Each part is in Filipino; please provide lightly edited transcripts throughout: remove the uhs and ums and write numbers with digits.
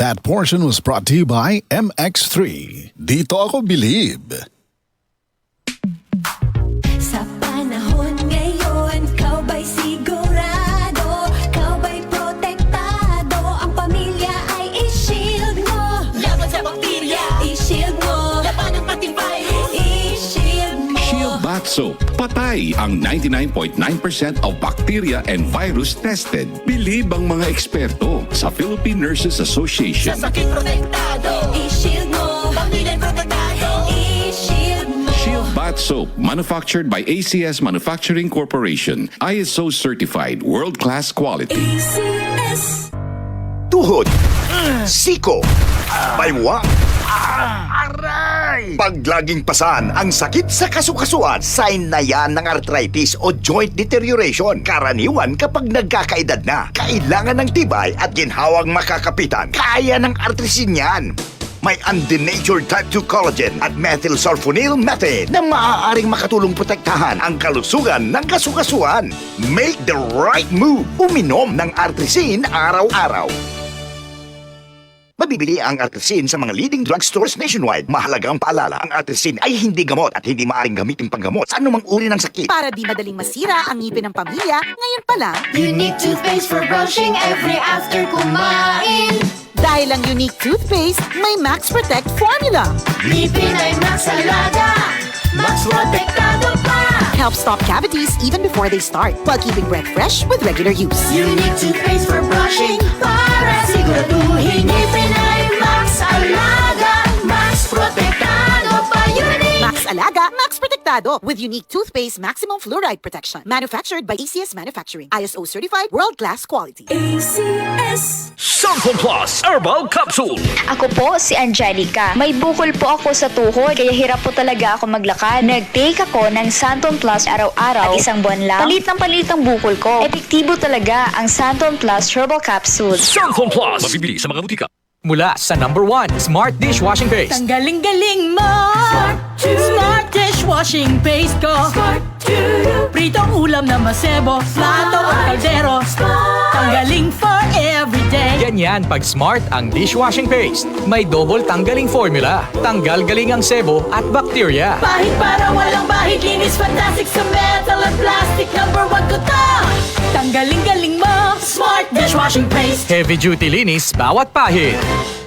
That portion was brought to you by MX3. Dito ako believe. Sa panahon ngayon, kau ba'y sigurado? Kau ba'y protektado? Ang pamilya ay i-shield mo. Laban sa bakterya, i-shield mo. Laban ng pating virus, i-shield mo. Shield Bath Soap. Patay ang 99.9% of bacteria and virus tested. Believe ang mga eksperto sa Philippine Nurses Association. Sa sakit protektado, i-shield mo. Pamilya protektado, i-shield mo. Shield Bath Soap, manufactured by ACS Manufacturing Corporation. ISO certified, world-class quality. ACS. Tuhod, siko, baywang, aray! Pag laging pasan ang sakit sa kasukasuan, sign na yan ng arthritis o joint deterioration. Karaniwan kapag nagkakaedad na, kailangan ng tibay at ginhawang makakapitan. Kaya ng artrisin yan. May undenatured type 2 collagen at methylsulfonyl methane na maaaring makatulong protektahan ang kalusugan ng kasukasuan. Make the right move. Uminom ng artrisin araw-araw. Mabibili ang artrisin sa mga leading drugstores nationwide. Mahalagang paalala, ang artrisin ay hindi gamot at hindi maaaring gamitin panggamot sa anumang uri ng sakit. Para di madaling masira ang ngipin ng pamilya, ngayon pa lang, Unique toothpaste for brushing every after kumain. dahil ang unique toothpaste, may Max Protect formula. Ngipin ay Max Alaga, Max Protektado pa. Helps stop cavities even before they start, while keeping breath fresh with regular use. Unique toothpaste for brushing para siguraduhin ngipin ay Max Alaga, Max Protektado pa. Unique. Max Alaga, Max Protectado with unique toothpaste maximum fluoride protection. Manufactured by ACS Manufacturing. ISO certified world-class quality. ACS. Santon Plus Herbal Capsule. Ako po si Angelica. May bukol po ako sa tuhod, kaya hirap po talaga ako maglakad. Nag-take ako ng Santon Plus araw-araw at isang buwan lang. Palit ng bukol ko. Epektibo talaga ang Santon Plus Herbal Capsule. Santon Plus. Mabibili sa mga butika. Mula sa #1 Smart Dishwashing Paste. Ang galing-galing mo! Smart dishwashing paste ko! Pritong ulam na masebo, plato o kaldero. Tanggaling for everyday. Ganyan pag Smart ang dishwashing paste. May double tanggaling formula. Tanggal galing ang sebo at bakterya. Bahid para walang bahid, linis fantastic sa metal at plastic. #1 ko to! Tanggaling-galing mo! Smart dishwashing paste. Heavy duty linis bawat pahid.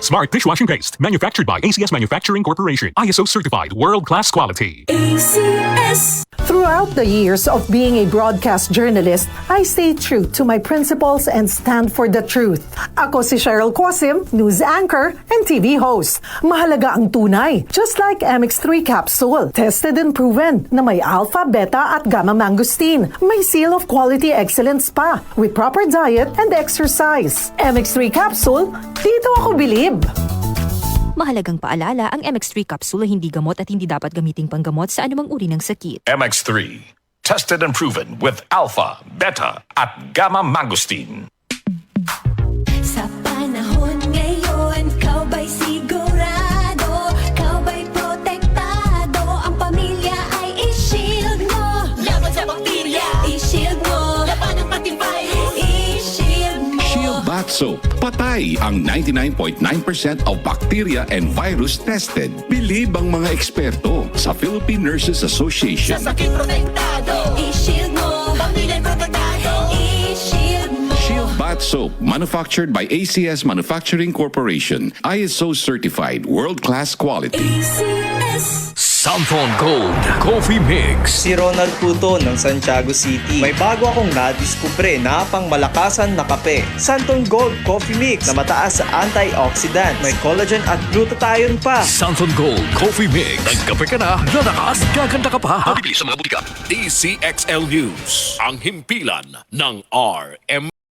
Smart Dishwashing Paste, manufactured by ACS Manufacturing Corporation. ISO certified, world-class quality. ACS. Throughout the years of being a broadcast journalist, I stay true to my principles and stand for the truth. Ako si Cheryl Quasim, news anchor and TV host. Mahalaga ang tunay, just like MX3 capsule. Tested and proven na may alpha, beta at gamma mangosteen. May seal of quality excellence pa with proper diet and exercise. MX3 capsule, dito ako believe. Mahalagang paalala, ang MX3 capsule ay hindi gamot at hindi dapat gamiting panggamot sa anumang uri ng sakit. MX3. Tested and proven with alpha, beta, at gamma mangosteen. Sa panahon ngayon, kau ba'y sigurado? Kau ba'y protektado? Ang pamilya ay i-shield mo. Laban sa bakterya, i-shield mo. Laban ng pating virus, i-shield mo. Shield Bath Soap. Patay ang 99.9% of bacteria and virus tested. Believe ang mga eksperto sa Philippine Nurses Association. Sa sakit protektado, i-shield mo. Pamilya protektado, i-shield mo. Shield Bath Soap, manufactured by ACS Manufacturing Corporation. ISO certified, world-class quality. ACS. Santon Gold Coffee Mix. Si Ronald Puto ng Santiago City. May bago akong nadiskubre na pangmalakasan na kape. Santon Gold Coffee Mix na mataas sa antioxidant. May collagen at glutathione pa. Santon Gold Coffee Mix. Nagkape ka na, lalakas, gaganda ka pa. Mabibili sa mga butika. DCXL News. Ang himpilan ng RM.